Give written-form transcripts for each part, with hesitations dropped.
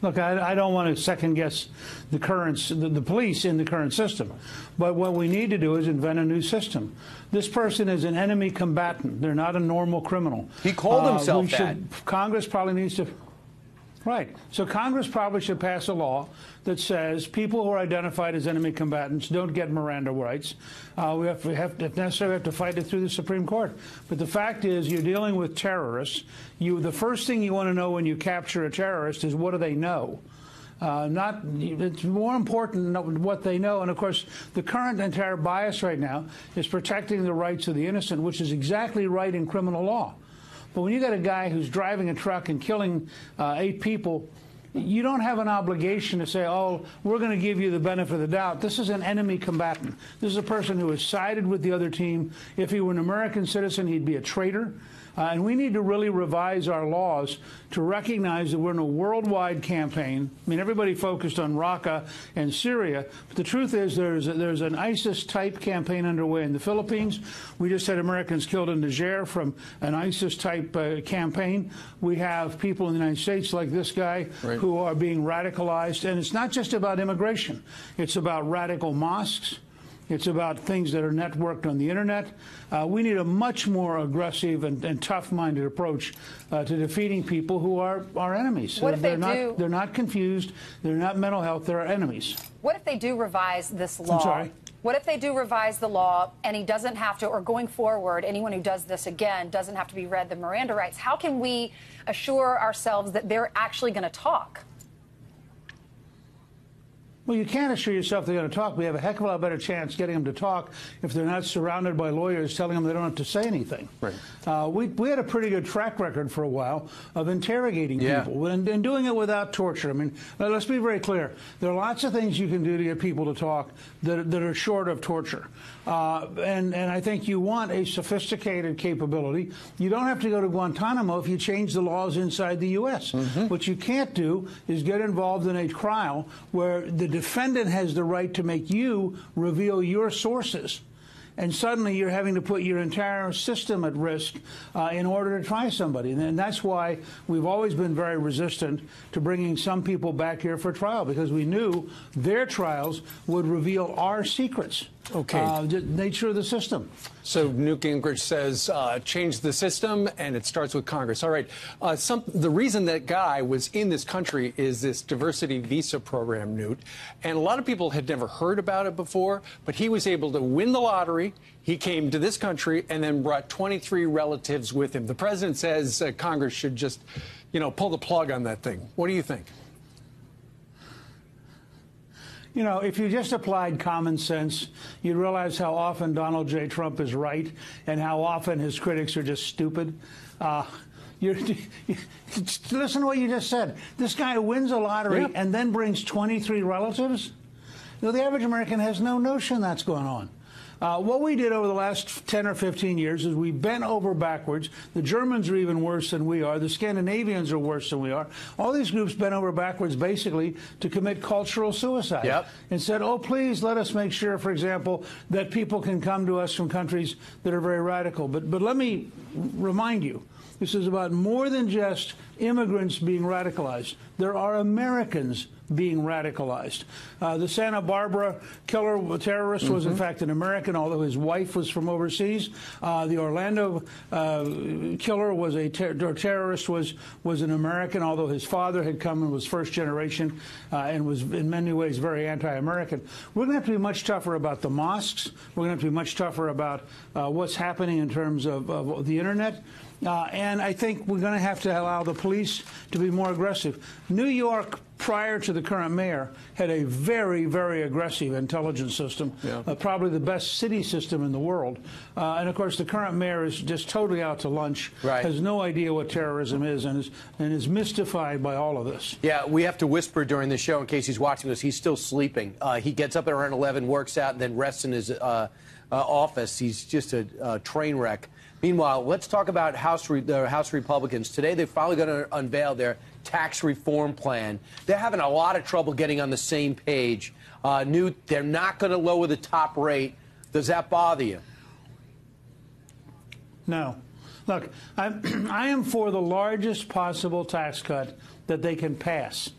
Look, I don't want to second-guess the police in the current system. But what we need to do is invent a new system. This person is an enemy combatant. They're not a normal criminal. He called himself that. Congress probably needs to... Right. So Congress probably should pass a law that says people who are identified as enemy combatants don't get Miranda rights. If necessary, we have to fight it through the Supreme Court. But the fact is, you're dealing with terrorists. The first thing you want to know when you capture a terrorist is, what do they know? It's more important what they know. And of course, the current entire bias right now is protecting the rights of the innocent, which is exactly right in criminal law. But when you got a guy who's driving a truck and killing 8 people, you don't have an obligation to say, oh, we're going to give you the benefit of the doubt. This is an enemy combatant. This is a person who has sided with the other team. If he were an American citizen, he'd be a traitor. And we need to really revise our laws to recognize that we're in a worldwide campaign. I mean, everybody focused on Raqqa and Syria, but the truth is there's an ISIS-type campaign underway in the Philippines. We just had Americans killed in Niger from an ISIS-type campaign. We have people in the United States like this guy who are being radicalized. And it's not just about immigration. It's about radical mosques. It's about things that are networked on the internet. We need a much more aggressive and tough-minded approach to defeating people who are our enemies. What if they're not confused. They're not mental health. They're our enemies. What if they do revise this law? I'm sorry? What if they do revise the law and he doesn't have to, or going forward, anyone who does this again doesn't have to be read the Miranda rights? How can we assure ourselves that they're actually going to talk? Well, you can't assure yourself they're going to talk. We have a heck of a lot better chance getting them to talk if they're not surrounded by lawyers telling them they don't have to say anything. Right. We had a pretty good track record for a while of interrogating people and doing it without torture. I mean, let's be very clear. There are lots of things you can do to get people to talk that are short of torture. And I think you want a sophisticated capability. You don't have to go to Guantanamo if you change the laws inside the U.S. What you can't do is get involved in a trial where the defendant has the right to make you reveal your sources. And suddenly you're having to put your entire system at risk in order to try somebody. And that's why we've always been very resistant to bringing some people back here for trial, because we knew their trials would reveal our secrets. Okay. The nature of the system. So Newt Gingrich says change the system, and it starts with Congress. All right. The reason that guy was in this country is this diversity visa program, Newt. And a lot of people had never heard about it before, but he was able to win the lottery. He came to this country and then brought 23 relatives with him. The president says Congress should just, pull the plug on that thing. What do you think? You know, if you just applied common sense, you'd realize how often Donald J. Trump is right and how often his critics are just stupid. Listen to what you just said. This guy wins a lottery and then brings 23 relatives? The average American has no notion that's going on. What we did over the last 10 or 15 years is we bent over backwards. The Germans are even worse than we are. The Scandinavians are worse than we are. All these groups bent over backwards basically to commit cultural suicide. And said, oh, please let us make sure, for example, that people can come to us from countries that are very radical. But let me remind you, this is about more than just immigrants being radicalized. There are Americans being radicalized. The Santa Barbara terrorist was, in fact, an American, although his wife was from overseas. The Orlando killer was terrorist was an American, although his father had come and was first generation and was in many ways very anti-American. We're going to have to be much tougher about the mosques. We're going to have to be much tougher about what's happening in terms of the internet. And I think we're going to have to allow the police to be more aggressive. New York, prior to the current mayor, had a very, very aggressive intelligence system, probably the best city system in the world. And, of course, the current mayor is just totally out to lunch, has no idea what terrorism is, and is mystified by all of this. Yeah, we have to whisper during the show in case he's watching this. He's still sleeping. He gets up at around 11, works out, and then rests in his office. He's just a train wreck. Meanwhile, let's talk about the House Republicans. Today, they're finally going to unveil their tax reform plan. They're having a lot of trouble getting on the same page. Newt, they're not going to lower the top rate. Does that bother you? No. Look, I am for the largest possible tax cut that they can pass.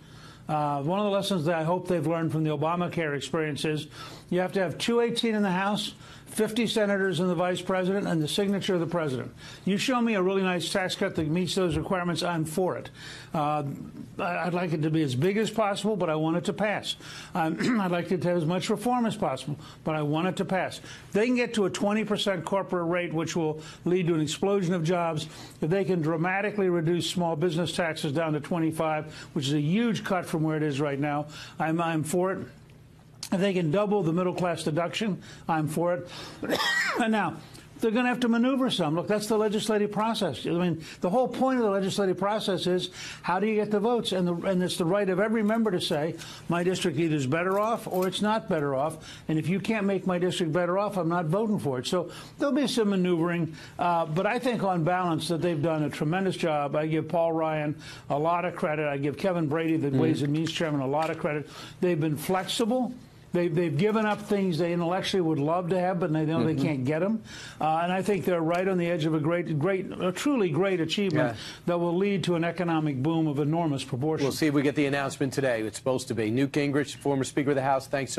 One of the lessons that I hope they've learned from the Obamacare experience is you have to have 218 in the House, 50 senators and the vice president, and the signature of the president. You show me a really nice tax cut that meets those requirements, I'm for it. I'd like it to be as big as possible, but I want it to pass. I'd like it to have as much reform as possible, but I want it to pass. If they can get to a 20% corporate rate, which will lead to an explosion of jobs, if they can dramatically reduce small business taxes down to 25, which is a huge cut from where it is right now, I'm for it. If they can double the middle-class deduction, I'm for it. And now, they're going to have to maneuver some. Look, that's the legislative process. I mean, the whole point of the legislative process is how do you get the votes? And it's the right of every member to say, my district either is better off or it's not better off. And if you can't make my district better off, I'm not voting for it. So there'll be some maneuvering. But I think on balance that they've done a tremendous job. I give Paul Ryan a lot of credit. I give Kevin Brady, the Ways and Means Chairman, a lot of credit. They've been flexible. They've given up things they intellectually would love to have, but they know they can't get them. And I think they're right on the edge of a truly great achievement that will lead to an economic boom of enormous proportions. We'll see if we get the announcement today. It's supposed to be. Newt Gingrich, former Speaker of the House, thanks so much.